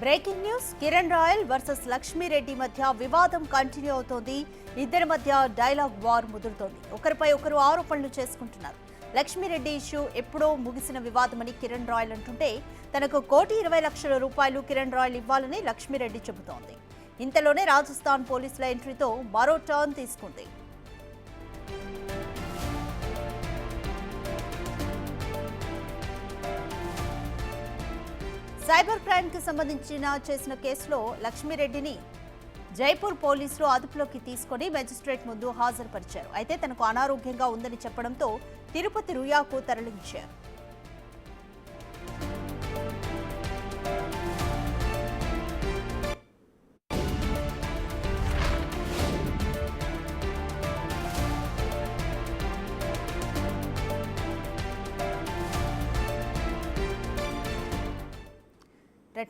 Breaking news Kiran Rayal versus Lakshmi Reddy మధ్య వివాదం continue అవుతోంది. ఇద్దరి మధ్య డైలాగ్ వార్ ముదురుతోంది. ఒకరిపై ఒకరు ఆరోపణలు చేసుకుంటున్నారు. లక్ష్మీరెడ్డి ఇష్యూ ఎప్పుడో ముగిసిన వివాదమని కిరణ్ రాయల్ అంటుంటే తనకు ₹1,20,00,000 కిరణ్ రాయల్ ఇవ్వాలని లక్ష్మీరెడ్డి చెబుతోంది. ఇంతలోనే రాజస్థాన్ పోలీసుల ఎంట్రీతో మరో టర్న్ తీసుకుంది. సైబర్ క్రైమ్ కి చేసిన కేసులో లక్ష్మీరెడ్డిని జైపూర్ పోలీసులు అదుపులోకి తీసుకుని మెజిస్ట్రేట్ ముందు హాజరుపరిచారు. అయితే తనకు అనారోగ్యంగా ఉందని చెప్పడంతో తిరుపతి రుయాకు తరలించారు.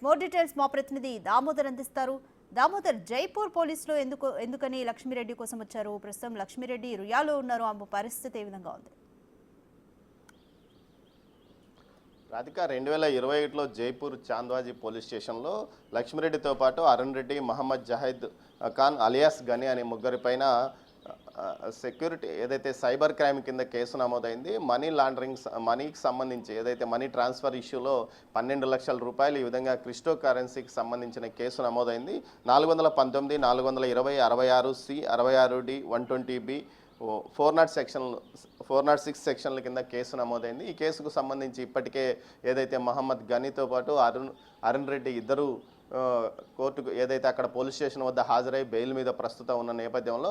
మోర్ డీటెయిల్స్ మా ప్రతినిధి దామోదర్ అందిస్తారు. దామోదర్, జైపూర్ పోలీసులు ఎందుకని లక్ష్మీరెడ్డి కోసం వచ్చారు? ప్రస్తుతం లక్ష్మీరెడ్డి రుయాలో ఉన్నారు. ఆ పరిస్థితి ఏ విధంగా ఉంది? రాధిక 2021లో జైపూర్ చాంద్వాజీ పోలీస్ స్టేషన్లో లక్ష్మీరెడ్డితో పాటు అరుణ్ రెడ్డి, మహమ్మద్ జహీద్ ఖాన్ అలియాస్ గని అనే ముగ్గురిపైన సెక్యూరిటీ ఏదైతే సైబర్ క్రైమ్ కింద కేసు నమోదైంది. మనీకి సంబంధించి ఏదైతే మనీ ట్రాన్స్ఫర్ ఇష్యూలో ₹12 లక్షల ఈ విధంగా క్రిప్టో కరెన్సీకి సంబంధించిన కేసు నమోదైంది. 419, 420, 66C, 66D, 120B 406 సెక్షన్ల కింద కేసు నమోదైంది. ఈ కేసుకు సంబంధించి ఇప్పటికే ఏదైతే మహమ్మద్ గనీతో పాటు అరుణ్ రెడ్డి ఇద్దరు కోర్టుకు ఏదైతే అక్కడ పోలీస్ స్టేషన్ వద్ద హాజరై బెయిల్ మీద ప్రస్తుతం ఉన్న నేపథ్యంలో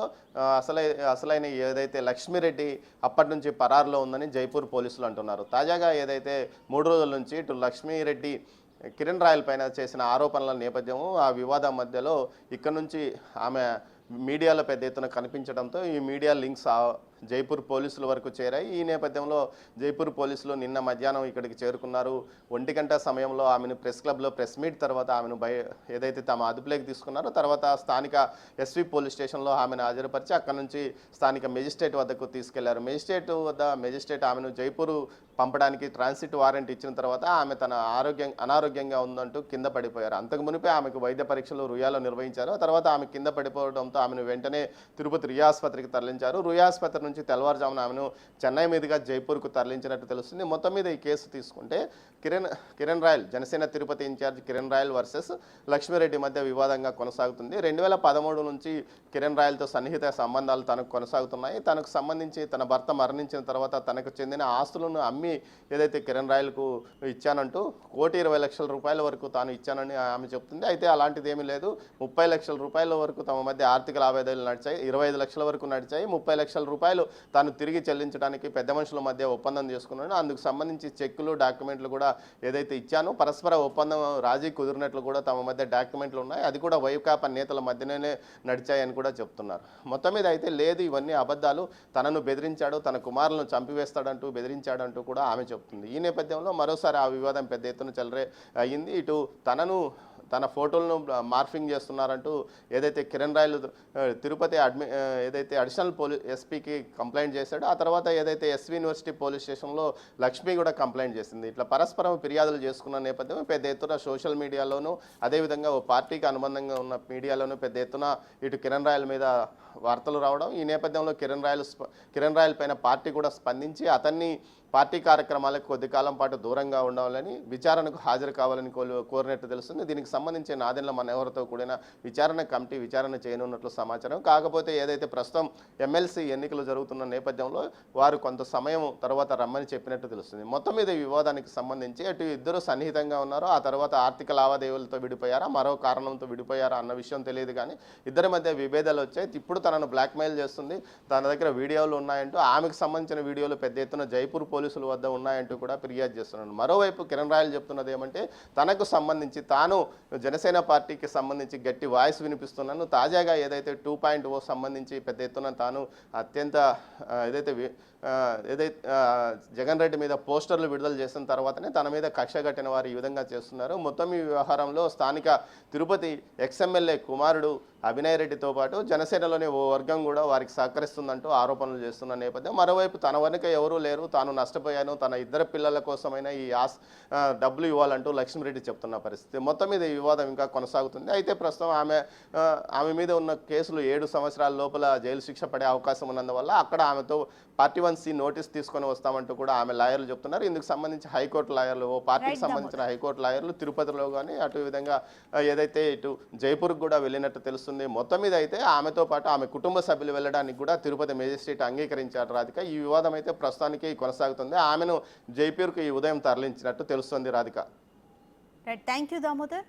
అసలైన ఏదైతే లక్ష్మీరెడ్డి అప్పటి నుంచి పరారులో ఉందని జైపూర్ పోలీసులు అంటున్నారు. తాజాగా ఏదైతే 3 రోజుల నుంచి ఇటు లక్ష్మీరెడ్డి కిరణ్ రాయల్ పైన చేసిన ఆరోపణల నేపథ్యం ఆ వివాదం మధ్యలో ఇక్కడ నుంచి ఆమె మీడియాలో పెద్ద ఎత్తున కనిపించడంతో ఈ మీడియా లింక్స్ జైపూర్ పోలీసుల వరకు చేరాయి. ఈ నేపథ్యంలో జైపూర్ పోలీసులు నిన్న మధ్యాహ్నం ఇక్కడికి చేరుకున్నారు. 1 గంట సమయంలో ఆమెను ప్రెస్ క్లబ్లో ప్రెస్ మీట్ తర్వాత ఆమెను ఏదైతే తమ అదుపులోకి తీసుకున్నారో తర్వాత స్థానిక ఎస్వి పోలీస్ స్టేషన్లో ఆమెను హాజరుపరిచి అక్కడ నుంచి స్థానిక మెజిస్ట్రేట్ వద్దకు తీసుకెళ్లారు. మెజిస్ట్రేట్ ఆమెను జైపూర్ పంపడానికి ట్రాన్సిట్ వారెంట్ ఇచ్చిన తర్వాత ఆమె తన అనారోగ్యంగా ఉందంటూ కింద పడిపోయారు. అంతకు మునిపే ఆమెకు వైద్య పరీక్షలు రుయాలో నిర్వహించారు. తర్వాత ఆమె కింద పడిపోవడంతో ఆమెను వెంటనే తిరుపతి రుయా ఆసుపత్రికి తరలించారు. రుయా ఆసుపత్రి నుంచి తెల్లవారుజామున ఆమెను చెన్నై మీదుగా జైపూర్కు తరలించినట్టు తెలుస్తుంది. మొత్తం మీద ఈ కేసు తీసుకుంటే కిరణ్ రాయల్ జనసేన తిరుపతి ఇన్ఛార్జ్ కిరణ్ రాయల్ వర్సెస్ లక్ష్మీరెడ్డి మధ్య వివాదంగా కొనసాగుతుంది. 2013 నుంచి కిరణ్ రాయల్తో సన్నిహిత సంబంధాలు తనకు కొనసాగుతున్నాయి. తనకు సంబంధించి తన భర్త మరణించిన తర్వాత తనకు చెందిన ఆస్తులను అమ్మి ఏదైతే కిరణ్ రాయల్కు ఇచ్చానంటూ ₹1,20,00,000 వరకు తాను ఇచ్చానని ఆమె చెప్తుంది. అయితే అలాంటిది ఏమీ లేదు. ₹30 లక్షల వరకు తమ మధ్య ఆర్థిక లావాదేవీలు నడిచాయి. 25 లక్షల వరకు నడిచాయి. ₹30 లక్షల తాను తిరిగి చెల్లించడానికి పెద్ద మనుషుల మధ్య ఒప్పందం చేసుకున్నాను. అందుకు సంబంధించి చెక్కులు డాక్యుమెంట్లు కూడా ఏదైతే ఇచ్చానో పరస్పర ఒప్పందం రాజీ కుదిరినట్లు కూడా తమ మధ్య డాక్యుమెంట్లు ఉన్నాయి. అది కూడా వైకాపా నేతల మధ్యనే నడిచాయని కూడా చెప్తున్నారు. మొత్తం మీద అయితే లేదు, ఇవన్నీ అబద్ధాలు, తనను బెదిరించాడు, తన కుమారులను చంపివేస్తాడంటూ బెదిరించాడంటూ కూడా ఆమె చెప్తుంది. ఈ నేపథ్యంలో మరోసారి ఆ వివాదం పెద్ద ఎత్తున అయ్యింది. ఇటు తన ఫోటోలను మార్ఫింగ్ చేస్తున్నారంటూ ఏదైతే కిరణ్ రాయల్ తిరుపతి ఏదైతే అడిషనల్ ఎస్పీకి కంప్లైంట్ చేశాడో ఆ తర్వాత ఏదైతే ఎస్వి యూనివర్సిటీ పోలీస్ స్టేషన్లో లక్ష్మి కూడా కంప్లైంట్ చేసింది. ఇట్లా పరస్పరం ఫిర్యాదులు చేసుకున్న నేపథ్యం పెద్ద ఎత్తున సోషల్ మీడియాలోనూ అదేవిధంగా ఓ పార్టీకి అనుబంధంగా ఉన్న మీడియాలోనూ పెద్ద ఎత్తున ఇటు కిరణ్ రాయల్ మీద వార్తలు రావడం. ఈ నేపథ్యంలో కిరణ్ రాయల్ పైన పార్టీ కూడా స్పందించి అతన్ని పార్టీ కార్యక్రమాలకు కొద్ది కాలం పాటు దూరంగా ఉండాలని విచారణకు హాజరు కావాలని కోరినట్టు తెలుస్తుంది. దీనికి సంబంధించి నాదెండ్ల మనోహర్తో కూడిన విచారణ కమిటీ విచారణ చేయనున్నట్లు సమాచారం. కాకపోతే ఏదైతే ప్రస్తుతం ఎమ్మెల్సీ ఎన్నికలు జరుగుతున్న నేపథ్యంలో వారు కొంత సమయం తర్వాత రమ్మని చెప్పినట్టు తెలుస్తుంది. మొత్తం మీద ఈ వివాదానికి సంబంధించి అటు ఇద్దరు సన్నిహితంగా ఉన్నారో ఆ తర్వాత ఆర్థిక లావాదేవీలతో విడిపోయారా మరో కారణంతో విడిపోయారా అన్న విషయం తెలియదు. కానీ ఇద్దరి మధ్య విభేదాలు వచ్చాయి. ఇప్పుడు తనను బ్లాక్మెయిల్ చేస్తుంది, తన దగ్గర వీడియోలు ఉన్నాయంటూ ఆమెకు సంబంధించిన వీడియోలు పెద్ద ఎత్తున జైపూర్ పోలీసుల వద్ద ఉన్నాయంటూ కూడా ఫిర్యాదు చేస్తున్నాడు. మరోవైపు కిరణ్ రాయల్ చెప్తున్నది ఏమంటే తనకు సంబంధించి తాను జనసేన పార్టీకి సంబంధించి గట్టి వాయిస్ వినిపిస్తున్నాను. తాజాగా ఏదైతే 2.0 సంబంధించి పెద్ద ఎత్తున తాను అత్యంత ఏదైతే ఏదైతే జగన్ రెడ్డి మీద పోస్టర్లు విడుదల చేసిన తర్వాతనే తన మీద కక్ష కట్టిన వారు ఈ విధంగా చేస్తున్నారు. మొత్తం ఈ వ్యవహారంలో స్థానిక తిరుపతి ఎక్స్ఎమ్మెల్యే కుమారుడు అభినయ్ రెడ్డితో పాటు జనసేనలోని ఓ వర్గం కూడా వారికి సహకరిస్తుందంటూ ఆరోపణలు చేస్తున్న నేపథ్యం. మరోవైపు తన వెనుక ఎవరూ లేరు, తాను నష్టపోయాను, తన ఇద్దరు పిల్లల కోసమైనా ఈ డబ్బులు ఇవ్వాలంటూ లక్ష్మిరెడ్డి చెప్తున్న పరిస్థితి. మొత్తం మీద ఈ వివాదం ఇంకా కొనసాగుతుంది. అయితే ప్రస్తుతం ఆమె మీద ఉన్న కేసులు 7 సంవత్సరాల లోపల జైలు శిక్ష పడే అవకాశం ఉన్నందువల్ల అక్కడ ఆమెతో పార్టీ 1C నోటీస్ తీసుకొని వస్తామంటూ కూడా ఆమె లాయర్లు చెప్తున్నారు. ఇందుకు సంబంధించి హైకోర్టు లాయర్లు, ఓ పార్టీకి సంబంధించిన హైకోర్టు లాయర్లు తిరుపతిలో కానీ అటు విధంగా ఏదైతే ఇటు జైపూర్కి కూడా వెళ్ళినట్టు తెలుస్తుంది. మొత్తం మీద అయితే ఆమెతో పాటు ఆమె కుటుంబ సభ్యులు వెళ్ళడానికి కూడా తిరుపతి మేజిస్ట్రేట్ అంగీకరించారు రాధిక. ఈ వివాదం అయితే ప్రస్తుతానికి కొనసాగుతుంది. ఆమెను జైపూర్కు ఈ ఉదయం తరలించినట్టు తెలుస్తుంది రాధిక. Thank you Damodar.